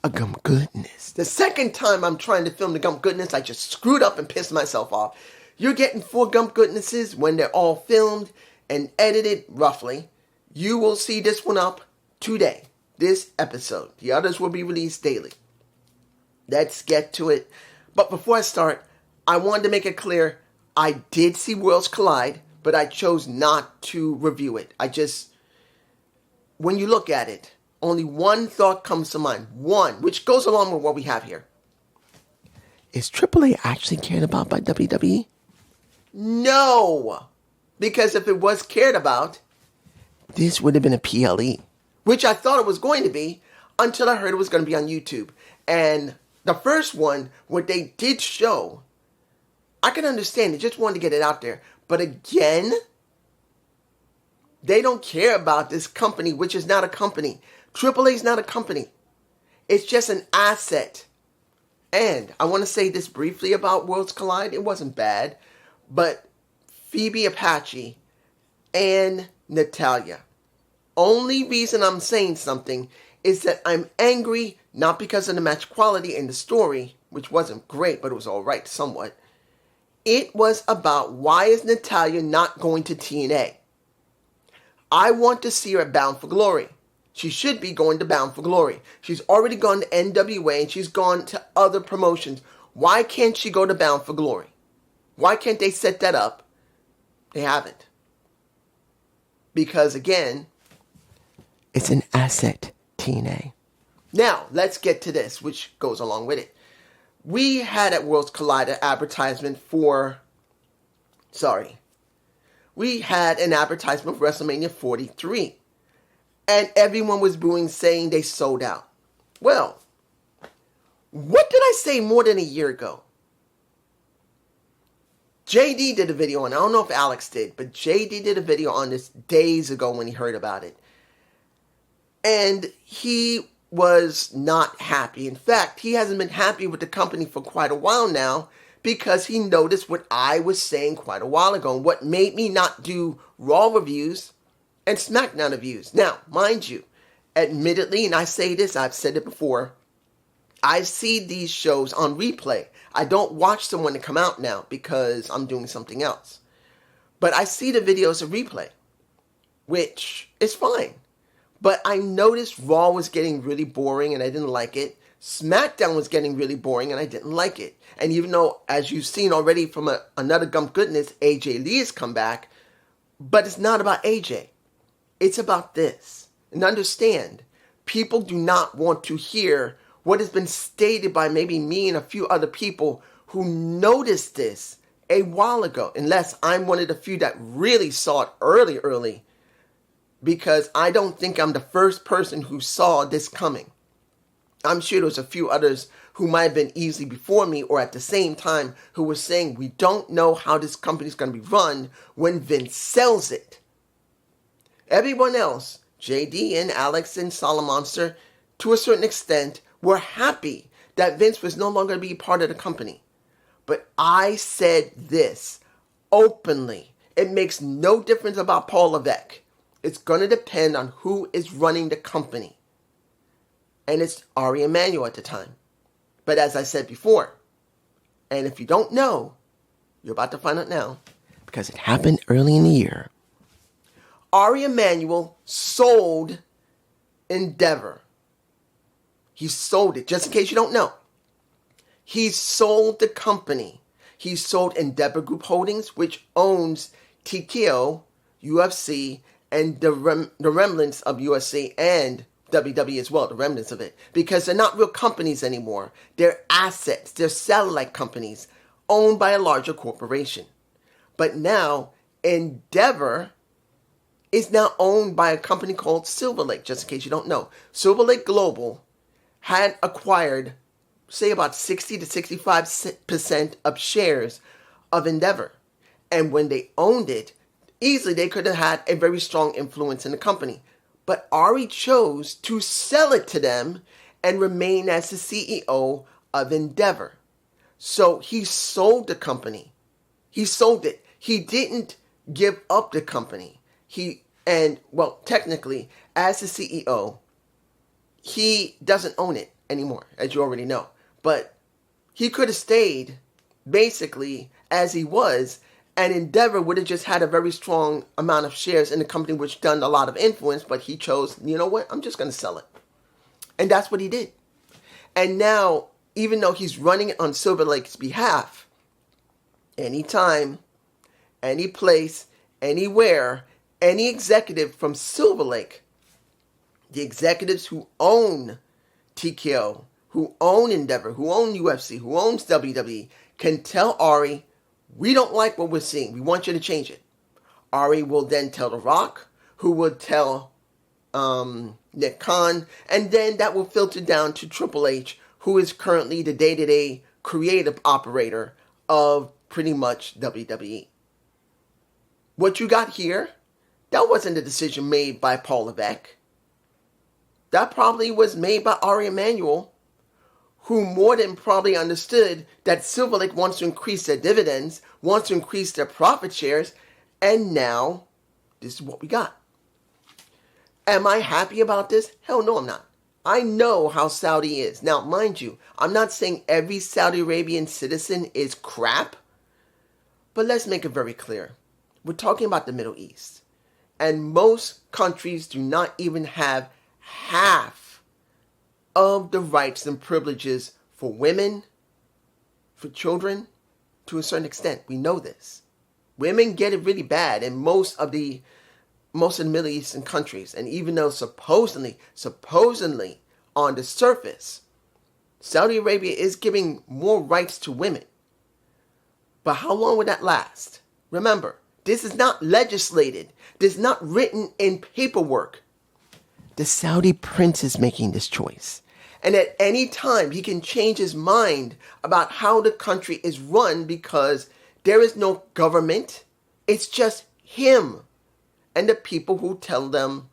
a gump goodness. The second time I'm trying to film the gump goodness, I just screwed up and pissed myself off. You're getting 4 gump goodnesses when they're all filmed and edited roughly. You will see this one up today, this episode. The others will be released daily. Let's get to it. But before I start, I wanted to make it clear, I did see Worlds Collide, but I chose not to review it. When you look at it, only one thought comes to mind. One, which goes along with what we have here. Is AAA actually cared about by WWE? No! Because if it was cared about, this would have been a PLE. Which I thought it was going to be until I heard it was going to be on YouTube. And the first one, what they did show, I can understand. They just wanted to get it out there. But again, they don't care about this company, which is not a company. AAA is not a company. It's just an asset. And I want to say this briefly about Worlds Collide. It wasn't bad. But Phoebe Apache and Natalya. Only reason I'm saying something is that I'm angry, not because of the match quality and the story, which wasn't great, but it was alright somewhat. It was about why is Natalya not going to TNA? I want to see her at Bound for Glory. She should be going to Bound for Glory. She's already gone to NWA and she's gone to other promotions. Why can't she go to Bound for Glory? Why can't they set that up? They haven't. Because again, it's an asset, TNA. Now, let's get to this, which goes along with it. We had at Worlds Collide an advertisement for WrestleMania 43. And everyone was booing, saying they sold out. Well, what did I say more than a year ago? JD did a video on it. I don't know if Alex did, but JD did a video on this days ago when he heard about it. And he was not happy. In fact, he hasn't been happy with the company for quite a while now because he noticed what I was saying quite a while ago and what made me not do Raw reviews and SmackDown reviews. Now, mind you, admittedly, and I say this, I've said it before, I see these shows on replay. I don't watch them when they come out now because I'm doing something else. But I see the videos of replay, which is fine. But I noticed Raw was getting really boring and I didn't like it. SmackDown was getting really boring and I didn't like it. And even though, as you've seen already from another Gump Goodness, AJ Lee has come back, but it's not about AJ. It's about this. And understand, people do not want to hear what has been stated by maybe me and a few other people who noticed this a while ago. Unless I'm one of the few that really saw it early. Because I don't think I'm the first person who saw this coming. I'm sure there's a few others who might have been easily before me or at the same time who were saying we don't know how this company is going to be run when Vince sells it. Everyone else, JD and Alex and Solomonster, to a certain extent, were happy that Vince was no longer going to be part of the company. But I said this openly. It makes no difference about Paul Levesque. It's going to depend on who is running the company. And it's Ari Emanuel at the time. But as I said before, and if you don't know, you're about to find out now, because it happened early in the year. Ari Emanuel sold Endeavor. He sold it, just in case you don't know. He sold the company. He sold Endeavor Group Holdings, which owns TKO, UFC, and the remnants of UFC and WWE as well, the remnants of it. Because they're not real companies anymore. They're assets. They're satellite companies owned by a larger corporation. But now, Endeavor is now owned by a company called Silver Lake, just in case you don't know. Silver Lake Global had acquired, say, about 60 to 65% of shares of Endeavor. And when they owned it, easily they could have had a very strong influence in the company. But Ari chose to sell it to them and remain as the CEO of Endeavor. So he sold the company. He sold it. He didn't give up the company. Technically, as the CEO, he doesn't own it. anymore, as you already know. But he could have stayed basically as he was, and Endeavor would have just had a very strong amount of shares in the company, which done a lot of influence, but he chose, you know what, I'm just going to sell it. And that's what he did. And now, even though he's running it on Silver Lake's behalf, anytime, any place, anywhere, any executive from Silver Lake, the executives who own TKO, who own Endeavor, who own UFC, who owns WWE, can tell Ari, we don't like what we're seeing. We want you to change it. Ari will then tell The Rock, who will tell Nick Khan, and then that will filter down to Triple H, who is currently the day-to-day creative operator of pretty much WWE. What you got here, that wasn't a decision made by Paul Levesque. That probably was made by Ari Emanuel, who more than probably understood that Silver Lake wants to increase their dividends, wants to increase their profit shares, and now this is what we got. Am I happy about this? Hell no, I'm not. I know how Saudi is. Now, mind you, I'm not saying every Saudi Arabian citizen is crap, but let's make it very clear. We're talking about the Middle East, and most countries do not even have half of the rights and privileges for women, for children, to a certain extent. We know this. Women get it really bad in most of the Middle Eastern countries. And even though supposedly, on the surface, Saudi Arabia is giving more rights to women. But how long would that last? Remember, this is not legislated. This is not written in paperwork. The Saudi prince is making this choice. And at any time, he can change his mind about how the country is run because there is no government. It's just him and the people who tell them,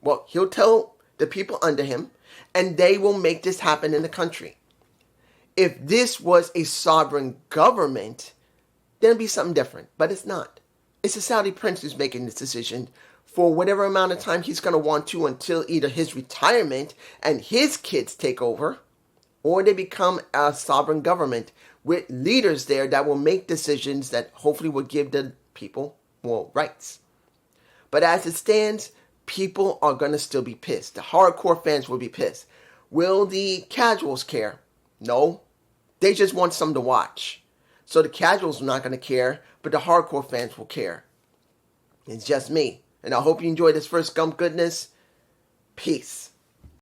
well, he'll tell the people under him, and they will make this happen in the country. If this was a sovereign government, then it'd be something different. But it's not. It's the Saudi prince who's making this decision for whatever amount of time he's going to want to until either his retirement and his kids take over, or they become a sovereign government with leaders there that will make decisions that hopefully will give the people more rights. But as it stands, people are going to still be pissed. The hardcore fans will be pissed. Will the casuals care? No. They just want something to watch. So the casuals are not going to care, but the hardcore fans will care. It's just me. And I hope you enjoyed this first Gump Goodness. Peace.